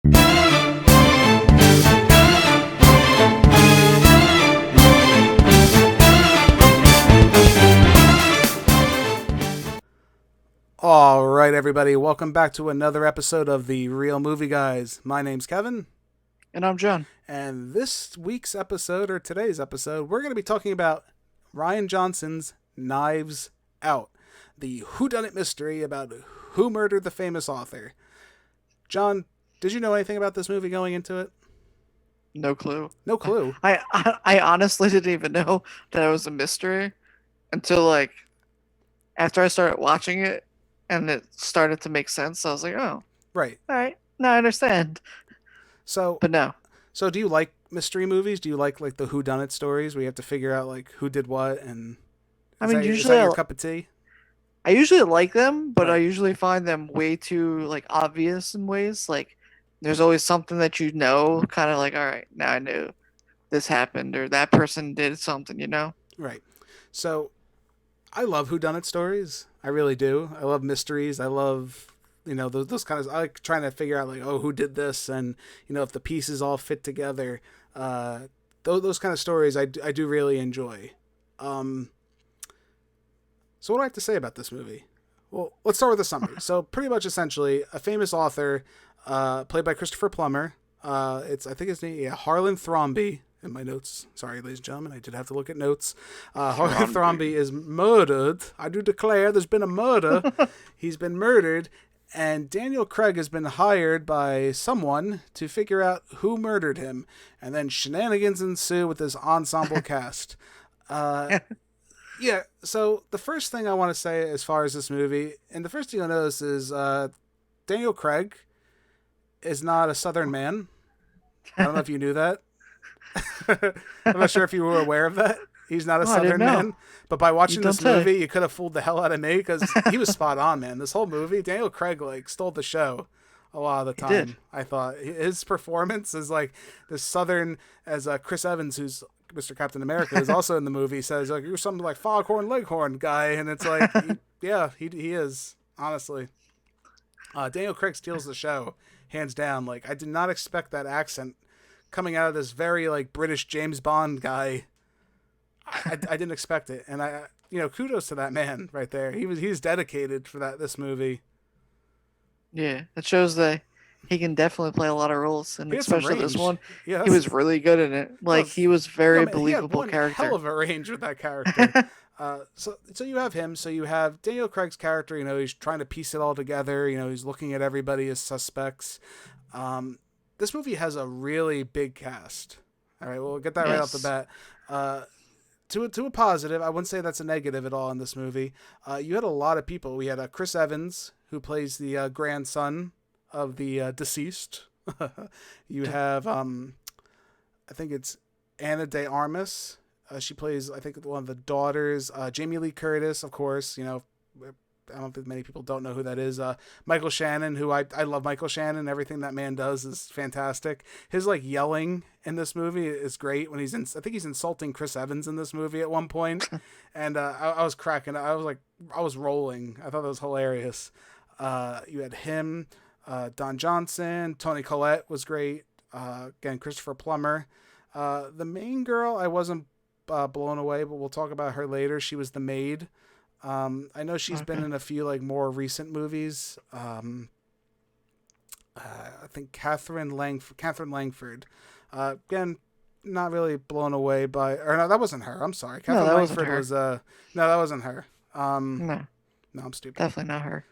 All right, everybody, welcome back to another episode of The Real Movie Guys. My name's Kevin. And I'm John. And this week's episode, or today's episode, we're going to be talking about Rian Johnson's Knives Out, the whodunit mystery about who murdered the famous author. John, did you know anything about this movie going into it? No clue. No clue. I honestly didn't even know that it was a mystery until after I started watching it and it started to make sense. I was like, oh, Right. all right, now I understand. So, But no, so do you like mystery movies? Do you like the whodunit stories where you have to figure out like who did what and is usually that your cup of tea? I usually like them, but I Right. usually find them way too obvious in ways. Like there's always something that kind of like, all right, now I knew this happened or that person did something. Right. So I love whodunit stories. I really do. I love mysteries. I love, those kind of, I like trying to figure out like, oh, who did this? And, if the pieces all fit together. Those kind of stories I do really enjoy. So what do I have to say about this movie? Well, let's start with the summary. So pretty much essentially a famous author, played by Christopher Plummer. I think his name, Harlan Thrombey. In my notes, sorry, ladies and gentlemen, I did have to look at notes. Harlan Thrombey is murdered. I do declare there's been a murder. He's been murdered, and Daniel Craig has been hired by someone to figure out who murdered him, and then shenanigans ensue with this ensemble cast. Yeah, so the first thing I want to say as far as this movie, and the first thing you'll notice is Daniel Craig is not a Southern man. I don't know if you knew that. I'm not sure if you were aware of that. He's not a Southern man. But by watching this movie, you could have fooled the hell out of me because he was spot on, man. This whole movie, Daniel Craig stole the show a lot of the time. He did. I thought his performance is like this Southern, as Chris Evans, who's Mr. Captain America, is also in the movie, says like you're something like Foghorn Leghorn guy, and it's like, he is honestly. Daniel Craig steals the show, hands down. Like I did not expect that accent coming out of this very like British James Bond guy. I didn't expect it, and kudos to that man right there. He's dedicated for this movie. Yeah, it shows that he can definitely play a lot of roles, and especially this one, yeah, he was really good in it. He was very believable he had one character. Hell of a range with that character. So you have him. So you have Daniel Craig's character. He's trying to piece it all together. He's looking at everybody as suspects. This movie has a really big cast. All right, we'll get that right off the bat. To a positive, I wouldn't say that's a negative at all in this movie. You had a lot of people. We had Chris Evans, who plays the grandson of the deceased. You have, I think it's Anna de Armas. She plays, I think, one of the daughters. Jamie Lee Curtis, of course. I don't think many people don't know who that is. Michael Shannon, who I love Michael Shannon. Everything that man does is fantastic. His yelling in this movie is great when I think he's insulting Chris Evans in this movie at one point. And I was cracking. I was rolling. I thought that was hilarious. You had him, Don Johnson, Toni Collette was great. Again, Christopher Plummer. The main girl, I wasn't blown away, but we'll talk about her later. She was the maid. I know she's been in a few more recent movies. I think Catherine Langford. Again, not really blown away by. Or no, that wasn't her. I'm sorry. Catherine Langford was. No, that wasn't her. No, I'm stupid. definitely not her.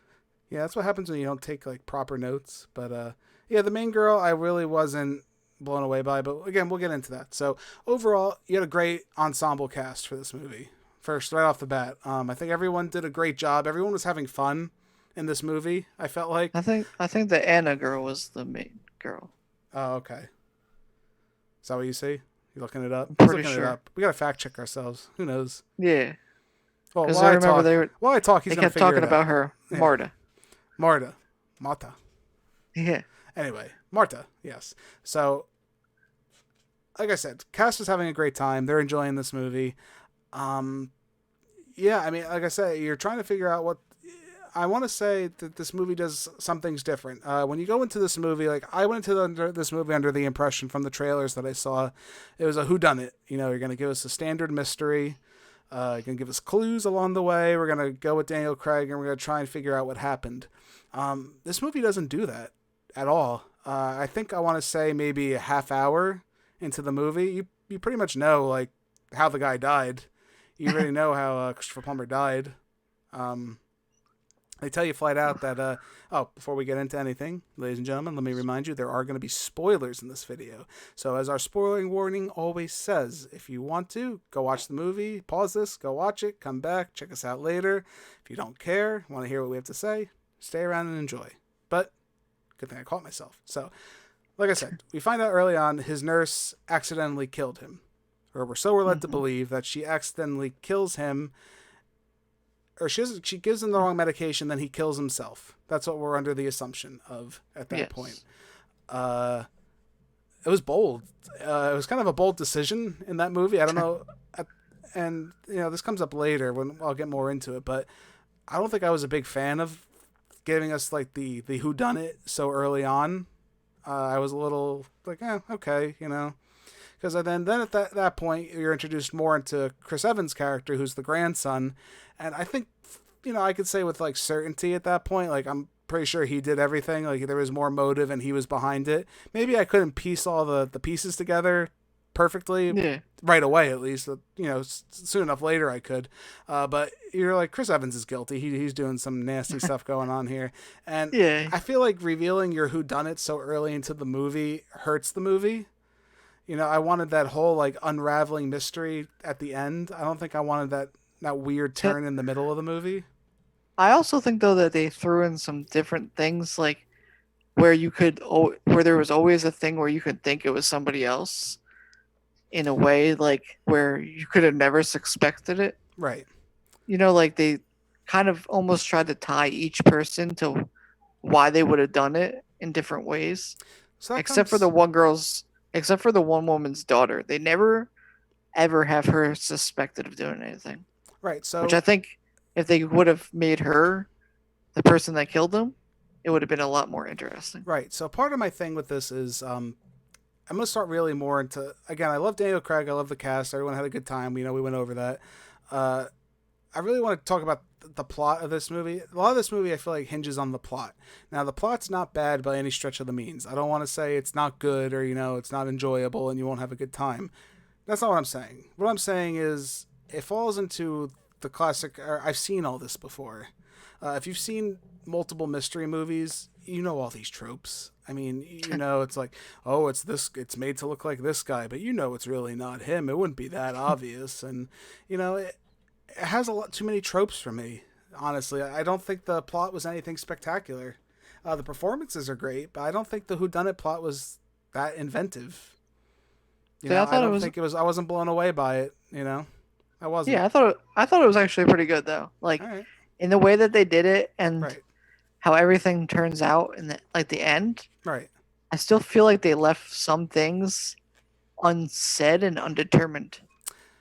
Yeah, that's what happens when you don't take proper notes. But the main girl I really wasn't blown away by. But again, we'll get into that. So overall, you had a great ensemble cast for this movie. First, right off the bat, I think everyone did a great job. Everyone was having fun in this movie. I felt like. I think the Anna girl was the main girl. Oh, okay. Is that what you see? You looking it up? I'm pretty sure. It up. We gotta fact check ourselves. Who knows? Yeah. Well, Because I remember while I talk, he's they gonna kept figure talking it about out. her, Yeah. Marta. Marta. Yeah. Anyway, Marta. Yes. So, like I said, cast is having a great time. They're enjoying this movie. Yeah, I mean, like I said, you're trying to figure out what I want to say that this movie does some things different. When you go into this movie, like I went into this movie under the impression from the trailers that I saw, it was a whodunit. You know, you're going to give us a standard mystery. You're going to give us clues along the way. We're going to go with Daniel Craig and we're going to try and figure out what happened. This movie doesn't do that at all. I think I want to say maybe a half hour into the movie, you pretty much know like how the guy died. You already know how Christopher Plummer died. They tell you flat out that, before we get into anything, ladies and gentlemen, let me remind you, there are going to be spoilers in this video. So as our spoiling warning always says, if you want to, go watch the movie, pause this, go watch it, come back, check us out later. If you don't care, want to hear what we have to say, stay around and enjoy. But, good thing I caught myself. So, like I said, we find out early on his nurse accidentally killed him. Or we're led to believe that she accidentally kills him, or she gives him the wrong medication, then he kills himself. That's what we're under the assumption of at that point. It was bold. It was kind of a bold decision in that movie. I don't know, and you know this comes up later when I'll get more into it. But I don't think I was a big fan of giving us like the whodunit so early on. I was a little like, okay, you know. Because then at that point, you're introduced more into Chris Evans' character, who's the grandson. And I think, you know, I could say with, like, certainty at that point, like, I'm pretty sure he did everything. Like, there was more motive and he was behind it. Maybe I couldn't piece all the pieces together perfectly right away, at least. You know, soon enough later I could. But you're like, Chris Evans is guilty. He's doing some nasty stuff going on here. And I feel like revealing your whodunit so early into the movie hurts the movie. You know, I wanted that whole, like, unraveling mystery at the end. I don't think I wanted that weird turn in the middle of the movie. I also think, though, that they threw in some different things, like, where there was always a thing where you could think it was somebody else in a way, like, where you could have never suspected it. Right. You know, like, they kind of almost tried to tie each person to why they would have done it in different ways. So except for the one woman's daughter. They never, ever have her suspected of doing anything. Right, so... Which I think if they would have made her the person that killed him, it would have been a lot more interesting. Right, so part of my thing with this is I'm going to start really more into... Again, I love Daniel Craig, I love the cast, everyone had a good time, you know, we went over that. I really want to talk about the plot of this movie. A lot of this movie I feel like hinges on the plot. Now the plot's not bad by any stretch of the means. I don't want to say it's not good or, you know, it's not enjoyable and you won't have a good time. That's not what I'm saying. What I'm saying is it falls into the classic, I've seen all this before. If you've seen multiple mystery movies, you know all these tropes. I mean, you know, it's like, oh, it's made to look like this guy, but you know it's really not him. It wouldn't be that obvious. And, you know, it has a lot too many tropes for me, honestly. I don't think the plot was anything spectacular. The performances are great, but I don't think the whodunit plot was that inventive. You know, I wasn't blown away by it, you know? I wasn't. Yeah, I thought it was actually pretty good, though. Like, in the way that they did it and how everything turns out in the end. Right. I still feel like they left some things unsaid and undetermined.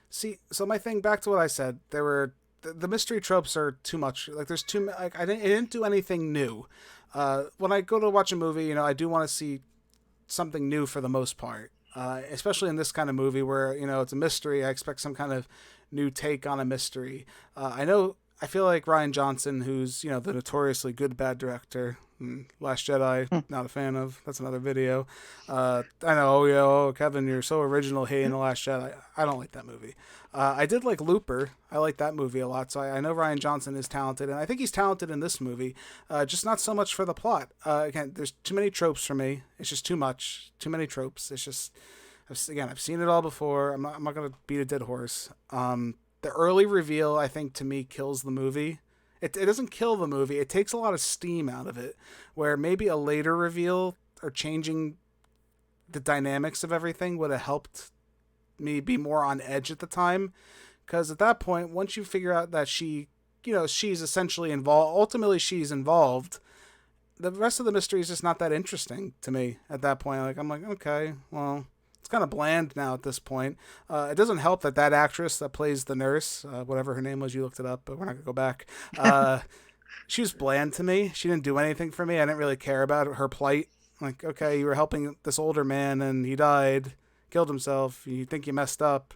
See, so my thing, back to what I said, the mystery tropes are too much. Like, there's too, like, it didn't do anything new. When I go to watch a movie, you know, I do want to see something new for the most part. Especially in this kind of movie where, you know, it's a mystery. I expect some kind of new take on a mystery. I feel like Rian Johnson, who's, you know, the notoriously good bad director, Last Jedi, not a fan of. That's another video. I know, Kevin, you're so original hating The Last Jedi. I don't like that movie. I did like Looper. I like that movie a lot. So I know Rian Johnson is talented, and I think he's talented in this movie. Just not so much for the plot. Again, there's too many tropes for me. It's just too much. Too many tropes. It's just, I've seen it all before. I'm not going to beat a dead horse. The early reveal, I think, to me, kills the movie. It doesn't kill the movie. It takes a lot of steam out of it, where maybe a later reveal or changing the dynamics of everything would have helped me be more on edge at the time. Because at that point, once you figure out that she's essentially involved, ultimately she's involved, the rest of the mystery is just not that interesting to me at that point. Like, I'm like, okay, well... It's kind of bland now at this point. It doesn't help that actress that plays the nurse, whatever her name was, you looked it up, but we're not going to go back. she was bland to me. She didn't do anything for me. I didn't really care about her plight. Like, okay, you were helping this older man and he died, killed himself. You think you messed up.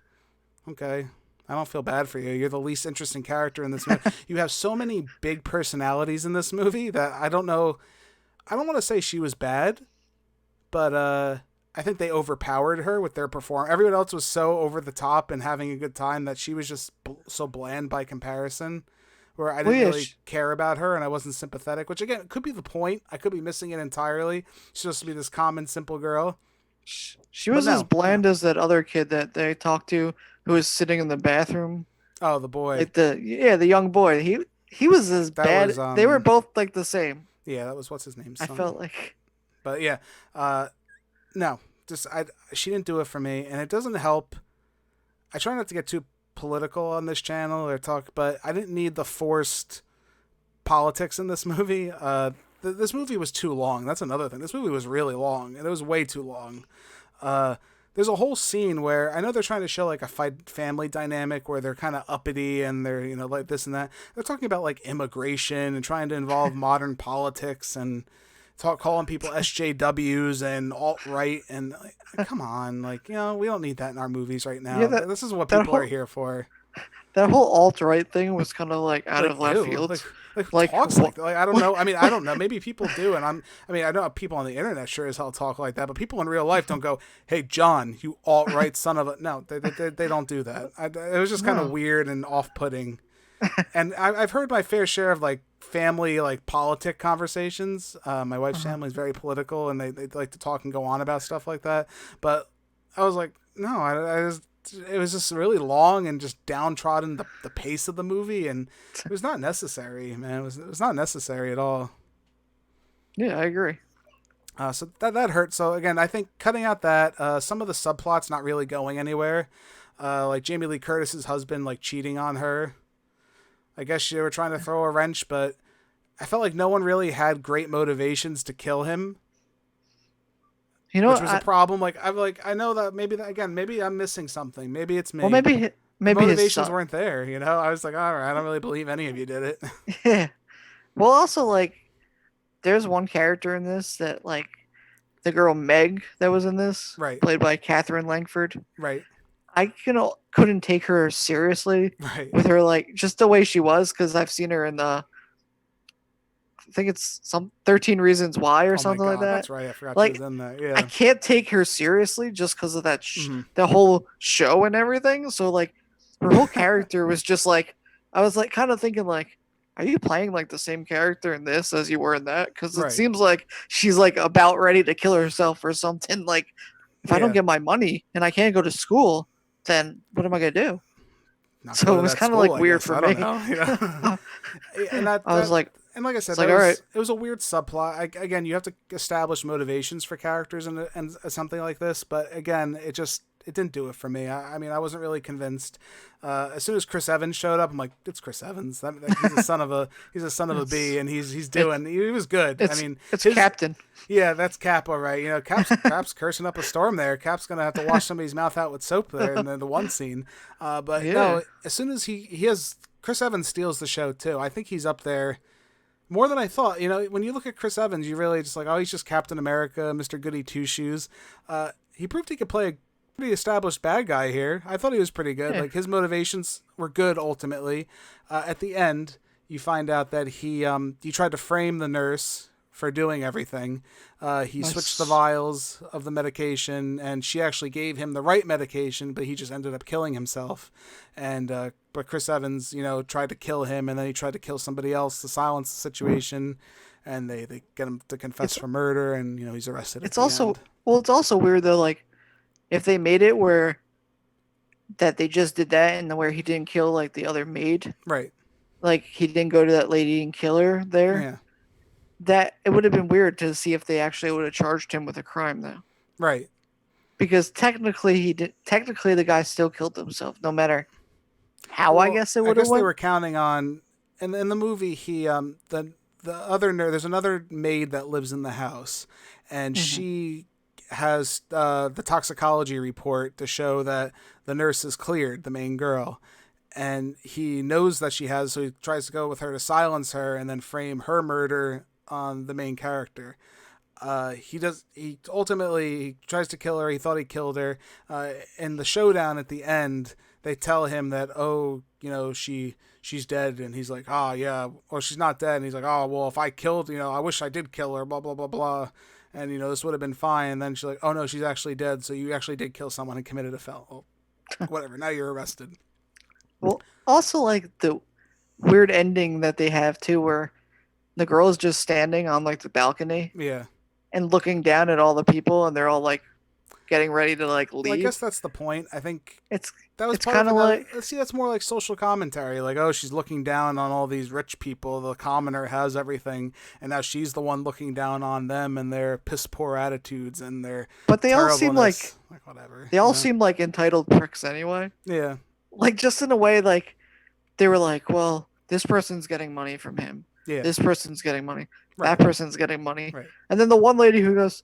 Okay. I don't feel bad for you. You're the least interesting character in this movie. You have so many big personalities in this movie that I don't know. I don't want to say she was bad, but I think they overpowered her with their performance. Everyone else was so over the top and having a good time that she was just so bland by comparison, where I didn't really care about her and I wasn't sympathetic, which again could be the point. I could be missing it entirely. She's supposed to be this common, simple girl. She was as bland as that other kid that they talked to who was sitting in the bathroom. Oh, the boy. Like the young boy. He was as bad. They were both like the same. Yeah, that was what's his name. I felt like. But yeah, no, just she didn't do it for me, and it doesn't help. I try not to get too political on this channel or talk, but I didn't need the forced politics in this movie. This movie was too long. That's another thing. This movie was really long, and it was way too long. There's a whole scene where I know they're trying to show like a family dynamic where they're kind of uppity and they're, you know, like this and that. They're talking about like immigration and trying to involve modern politics and calling people SJWs and alt-right and like, come on, like, you know, we don't need that in our movies right now. Yeah, this is what people are here for. That whole alt-right thing was kind of like out of left field. Like talks like I don't know. I mean, I don't know. Maybe people do, and I know people on the internet sure as hell talk like that, but people in real life don't go, "Hey, John, you alt-right son of a." No, they don't do that. It was just kind of weird and off-putting. And I've heard my fair share of like family like politic conversations. My wife's family is very political, and they like to talk and go on about stuff like that. But I was like, no, it was just really long and just downtrodden the pace of the movie, and it was not necessary, man. It was not necessary at all. Yeah, I agree. So that hurt. So again, I think cutting out that some of the subplots not really going anywhere, like Jamie Lee Curtis's husband like cheating on her. I guess they were trying to throw a wrench, but I felt like no one really had great motivations to kill him. You know, which was a problem. Like I know that maybe I'm missing something. Maybe it's me. Well, maybe motivations weren't there. You know, I was like, all right, I don't really believe any of you did it. Yeah. Well, also like, there's one character in this that like, the girl Meg that was in this, right, played by Catherine Langford, right. I couldn't take her seriously with her like just the way she was, because I've seen her in the. I think it's some 13 Reasons Why or something like that. That's right. I forgot she was in that. Yeah. I can't take her seriously just because of that the whole show and everything. So like her whole character was just like, I was like kind of thinking like, are you playing like the same character in this as you were in that? Because it seems like she's like about ready to kill herself or something. Like if I don't get my money and I can't go to school, then what am I gonna do? So it was kind of like weird for me. And I was like. And like I said, it was a weird subplot. Again, you have to establish motivations for characters and something like this. But again, it didn't do it for me. I mean, I wasn't really convinced. As soon as Chris Evans showed up, I'm like, it's Chris Evans. He's a son of a bee, and he was good. I mean, it's Captain. Yeah, that's Cap, all right. You know, Cap's cursing up a storm there. Cap's gonna have to wash somebody's mouth out with soap there in the one scene. But no, as soon as he has Chris Evans steals the show too. I think he's up there. More than I thought. You know, when you look at Chris Evans, you really just like, oh, he's just Captain America, Mr. Goody Two-Shoes. He proved he could play a pretty established bad guy here. I thought he was pretty good. Yeah. Like, his motivations were good, ultimately. At the end, you find out that he tried to frame the nurse for doing everything. He switched the vials of the medication, and she actually gave him the right medication, but he just ended up killing himself. And but Chris Evans, you know, tried to kill him, and then he tried to kill somebody else to silence the situation, and they get him to confess for murder, and you know he's arrested. It's also weird though, like if they made it where that they just did that, and where he didn't kill like the other maid, right? Like he didn't go to that lady and kill her there. Yeah. That it would have been weird to see if they actually would have charged him with a crime though. Right. Because technically the guy still killed himself, no matter how. I guess it would have. I guess they were counting on, and in the movie, he the other nurse. There's another maid that lives in the house, and she has the toxicology report to show that the nurse is cleared, the main girl, and he knows that she has, so he tries to go with her to silence her and then frame her murder on the main character. He ultimately tries to kill her. He thought he killed her. In the showdown at the end, they tell him that, oh, she's dead, and he's like, oh yeah, or she's not dead, and he's like, oh well, if I killed, I wish I did kill her, blah blah blah blah, and this would have been fine. And then she's like, oh no, she's actually dead, so you actually did kill someone and committed a felony. Well, whatever. Now you're arrested. Well, also like the weird ending that they have too, where the girl is just standing on like the balcony. Yeah. And looking down at all the people, and they're all like getting ready to like leave. Well, I guess that's the point. I think that was it's part kind of like, let's see, that's more like social commentary. Like, oh, she's looking down on all these rich people. The commoner has everything, and now she's the one looking down on them and their piss poor attitudes and their. But they all seem like whatever. They all seem like entitled pricks anyway. Yeah. Like just in a way, like they were like, well, this person's getting money from him. Yeah. This person's getting money. Right. That person's getting money. Right. And then the one lady who goes,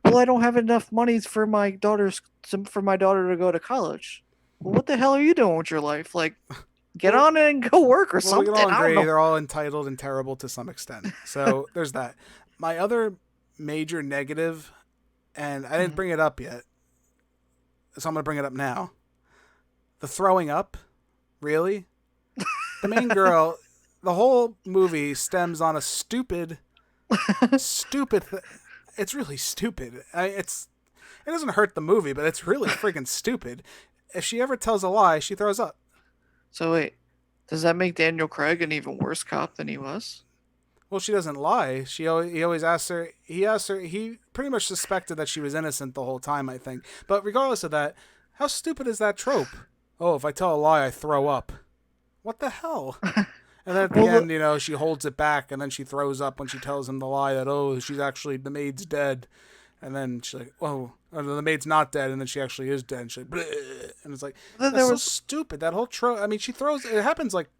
well, I don't have enough money for my daughter to go to college. Well, what the hell are you doing with your life? Like, get on it and go work or something. We can all agree they're all entitled and terrible to some extent. So there's that. My other major negative, and I didn't bring it up yet, so I'm going to bring it up now. The throwing up, really? The main girl, the whole movie stems on a stupid it's really stupid. It doesn't hurt the movie, but it's really freaking stupid. If she ever tells a lie, she throws up. So wait, does that make Daniel Craig an even worse cop than he was? Well, she doesn't lie. He always asks her. He pretty much suspected that she was innocent the whole time, I think. But regardless of that, how stupid is that trope? Oh, if I tell a lie, I throw up. What the hell? And then at the end, she holds it back, and then she throws up when she tells him the lie that, oh, the maid's dead. And then she's like, oh, the maid's not dead, and then she actually is dead. And she's like, bleh. And it's like, that's so stupid. That whole trope. I mean, it happens like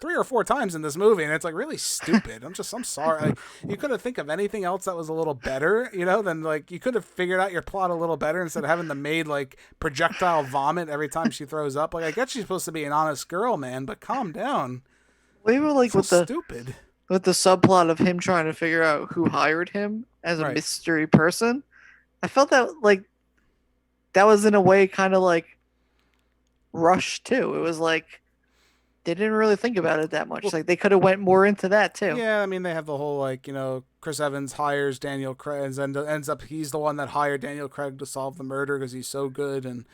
3 or 4 times in this movie, and it's like really stupid. I'm sorry. You couldn't think of anything else that was a little better, than like, you could have figured out your plot a little better instead of having the maid like projectile vomit every time she throws up. Like, I guess she's supposed to be an honest girl, man, but calm down. Even like with the subplot of him trying to figure out who hired him as a mystery person, I felt that like that was in a way kind of like rushed too. It was like they didn't really think about it that much. Well, like they could have went more into that too. Yeah, I mean they have the whole like Chris Evans hires Daniel Craig and ends up he's the one that hired Daniel Craig to solve the murder because he's so good. And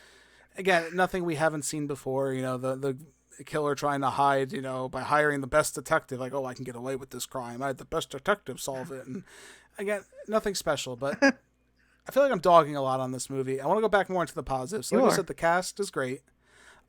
again, nothing we haven't seen before. The killer trying to hide, by hiring the best detective, like, oh, I can get away with this crime. I had the best detective solve it. And again, nothing special, but I feel like I'm dogging a lot on this movie. I want to go back more into the positives. Like I said, the cast is great.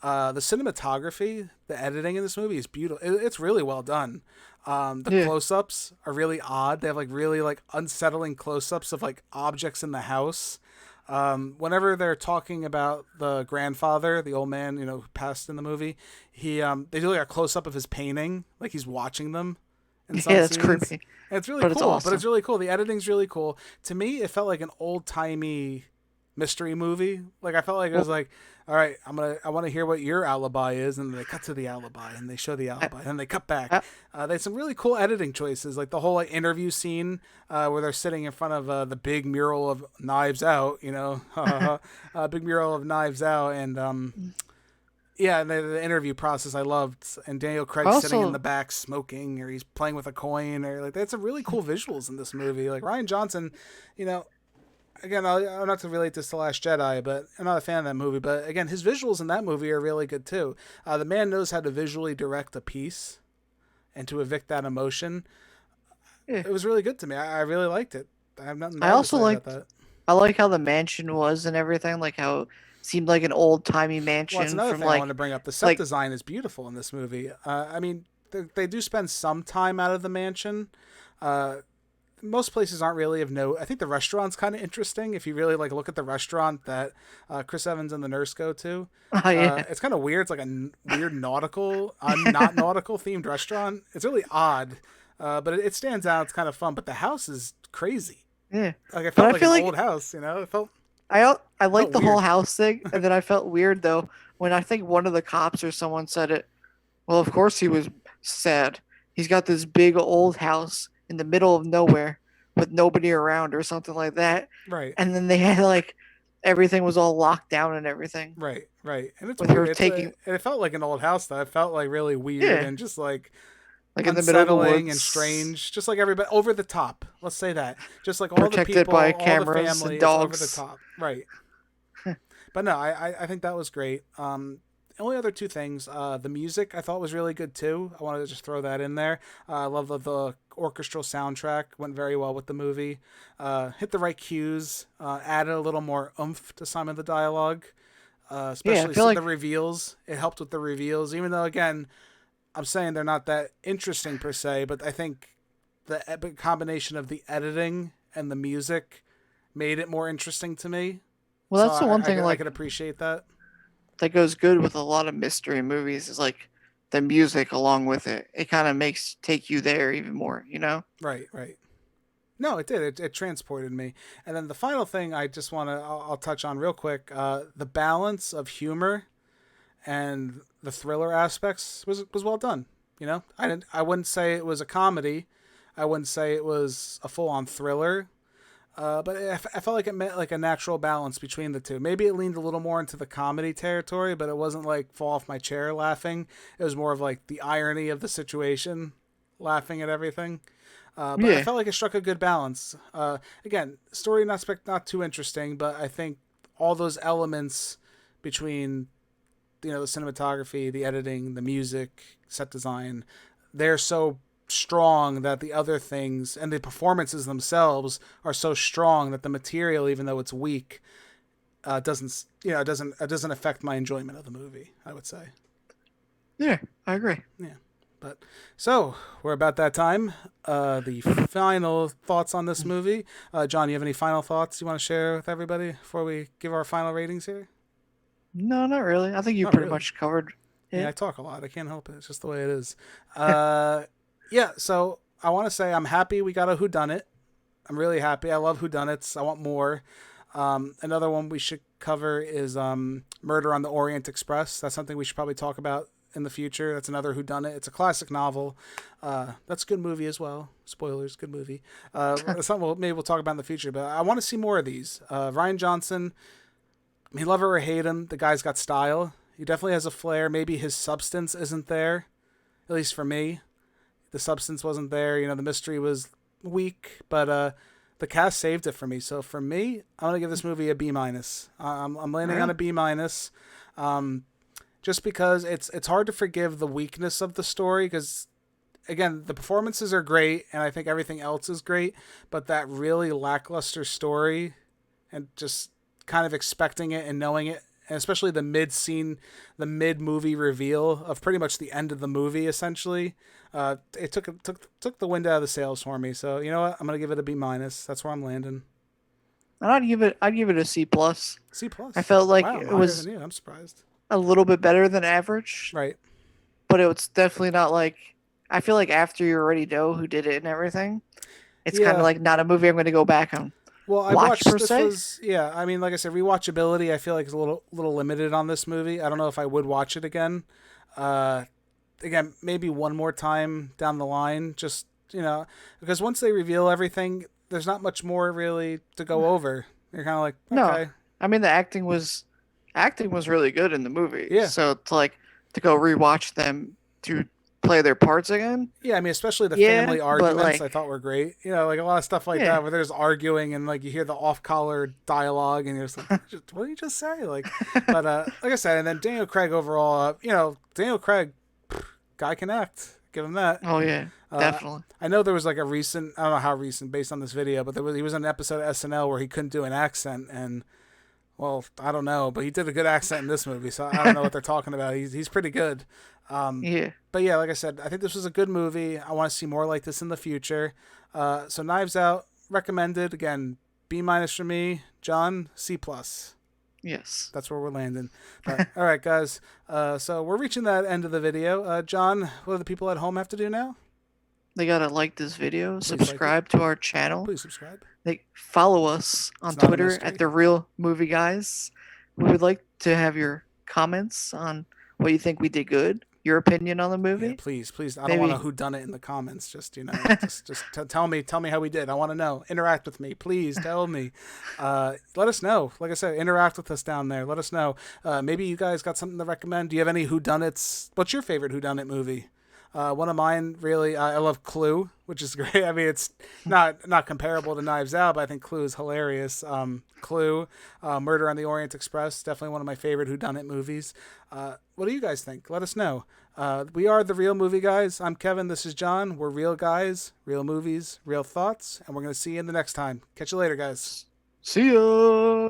The cinematography, the editing in this movie is beautiful. It's really well done. The close-ups are really odd. They have like really like unsettling close-ups of like objects in the house. Whenever they're talking about the grandfather, the old man, who passed in the movie, they do like a close up of his painting, like he's watching them. It's creepy. And it's really cool. It's awesome. But it's really cool. The editing's really cool. To me, it felt like an old timey mystery movie. Like I felt like it was like, all right, I want to hear what your alibi is, and then they cut to the alibi, and they show the alibi, and then they cut back. They had some really cool editing choices, like the whole like interview scene where they're sitting in front of the big mural of Knives Out, big mural of Knives Out, and the interview process I loved, and Daniel Craig sitting in the back smoking, or he's playing with a coin, or like they had some really cool visuals in this movie. Like Rian Johnson, again, I'm not to relate this to Last Jedi, but I'm not a fan of that movie. But again, his visuals in that movie are really good too. The man knows how to visually direct a piece and to evict that emotion. Yeah. It was really good to me. I really liked it. I have nothing bad to say about that. I like how the mansion was and everything, like how it seemed like an old timey mansion. Well, that's another thing I wanted to bring up. The set design is beautiful in this movie. I mean, they do spend some time out of the mansion. Most places aren't really of note. I think the restaurant's kind of interesting. If you really like look at the restaurant that Chris Evans and the nurse go to, it's kind of weird. It's like a weird nautical, not nautical themed restaurant. It's really odd, but it stands out. It's kind of fun. But the house is crazy. Yeah, like I felt like an old house. It felt. I like the whole house thing, and then I felt weird though when I think one of the cops or someone said it, well, of course he was sad. He's got this big old house in the middle of nowhere with nobody around or something like that. Right. And then they had like everything was all locked down and everything Right, right, and it's with her weird. taking, And it felt like an old house though. It felt like really weird yeah, and just like like in the middle of the unsettling and woods, strange. Just like everybody over the top. Let's say that. Just like all the protected people, by all the cameras family, and it's over the dogs. top. Right. But no, I think that was great. Only other two things. The music I thought was really good too. I wanted to just throw that in there. I love that the orchestral soundtrack went very well with the movie. Hit the right cues. Added a little more oomph to some of the dialogue. Yeah, I Especially feel like the reveals. It helped with the reveals, even though again, I'm saying they're not that interesting per se. But I think the epic combination of the editing and the music made it more interesting to me. well, So that's the one thing I like could appreciate that. that goes good with a lot of mystery movies is like the music along with it. It kind of makes take you there even more, you know? Right, right. No, it did. It transported me. And then the final thing I just want to I'll touch on real quick. The balance of humor and the thriller aspects was well done. You know, I wouldn't say it was a comedy. I wouldn't say it was a full on thriller. But I felt like it meant like a natural balance between the two. Maybe it leaned a little more into the comedy territory, but it wasn't like fall off my chair laughing. It was more of like the irony of the situation, laughing at everything. But I Yeah. felt like it struck a good balance. Again, story not too interesting, but I think all those elements between the cinematography, the editing, the music, set design, they're so strong that the other things and the performances themselves are so strong that the material, even though it's weak, doesn't it doesn't affect my enjoyment of the movie. I would say. Yeah, I agree. Yeah. But so we're about that time. The final thoughts on this movie. John, you have any final thoughts you want to share with everybody before we give our final ratings here? No, not really. I think you Not pretty really. much covered Yeah, I it. talk a lot. I can't help it. It's just the way it is. Yeah. So I want to say I'm happy we got a whodunit. I'm really happy. I love whodunits. I want more. Another one we should cover is Murder on the Orient Express. That's something we should probably talk about in the future. That's another whodunit. It's a classic novel. That's a good movie as well. Spoilers, good movie. That's something maybe we'll talk about in the future. But I want to see more of these. Rian Johnson, I mean, love it or hate him, the guy's got style. He definitely has a flair. Maybe his substance isn't there, at least for me. The substance wasn't there. The mystery was weak, but the cast saved it for me. So for me, I'm gonna give this movie a B minus. I'm landing on a Really? B minus, um, just because it's hard to forgive the weakness of the story because again the performances are great and I think everything else is great, but that really lackluster story and just kind of expecting it and knowing it. And especially the mid scene, the mid movie reveal of pretty much the end of the movie, essentially, it took the wind out of the sails for me. So you know what, I'm gonna give it a B minus. That's where I'm landing. And I'd give it a C plus. C I plus. felt like Wow, it higher than was you. I'm surprised. a little bit better than average, Right. but it was definitely not like I feel like after you already know who did it and everything, it's kind of Yeah. like not a movie I'm going to go back and Well, I watch watched. per This se. was yeah. I mean, like I said, rewatchability. I feel like is a little limited on this movie. I don't know if I would watch it again. Uh, Again, maybe one more time down the line. Just because once they reveal everything, there's not much more really to go over. You're kind of like, No, okay, I mean the acting was really good in the movie. yeah, So to go rewatch them to play their parts again, yeah. I mean, especially the yeah, family but arguments, I like thought were great. Like a lot of stuff like yeah, that where there's arguing and like you hear the off-color dialogue and you're just like, what did you just say? But like I said, and then Daniel Craig overall, Daniel Craig, guy can act. Give him that. oh yeah, Uh, definitely. I know there was like a recent, I don't know how recent based on this video, but he was in an episode of SNL where he couldn't do an accent, and well, I don't know, but he did a good accent in this movie, so I don't know what they're talking about. He's pretty good. Um, Yeah. but yeah, like I said, I think this was a good movie. I want to see more like this in the future. So Knives Out recommended again, B minus for me. John, C plus. Yes. That's where we're landing. But all right, guys. So we're reaching that end of the video. John, what do the people at home have to do now? They gotta like this video, Please like it. subscribe to our channel. Please subscribe. They follow us It's on not a Twitter at mystery. TheReelMovieGuys. We would like to have your comments on what you think we did good, your opinion on the Yeah, movie. please. I don't want a Maybe who done it in the comments. Just tell me how we did. I want to know. Interact with me, please. Tell me. Let us know. Like I said, interact with us down there. Let us know. Maybe you guys got something to recommend. Do you have any who done it's? What's your favorite who done it movie? One of mine, really, I love Clue, which is great. I mean, it's not comparable to Knives Out, but I think Clue is hilarious. Clue, Murder on the Orient Express, definitely one of my favorite whodunit movies. What do you guys think? Let us know. We are the Real Movie Guys. I'm Kevin. This is John. We're real guys, real movies, real thoughts, and we're gonna see you in the next time. Catch you later, guys. see ya.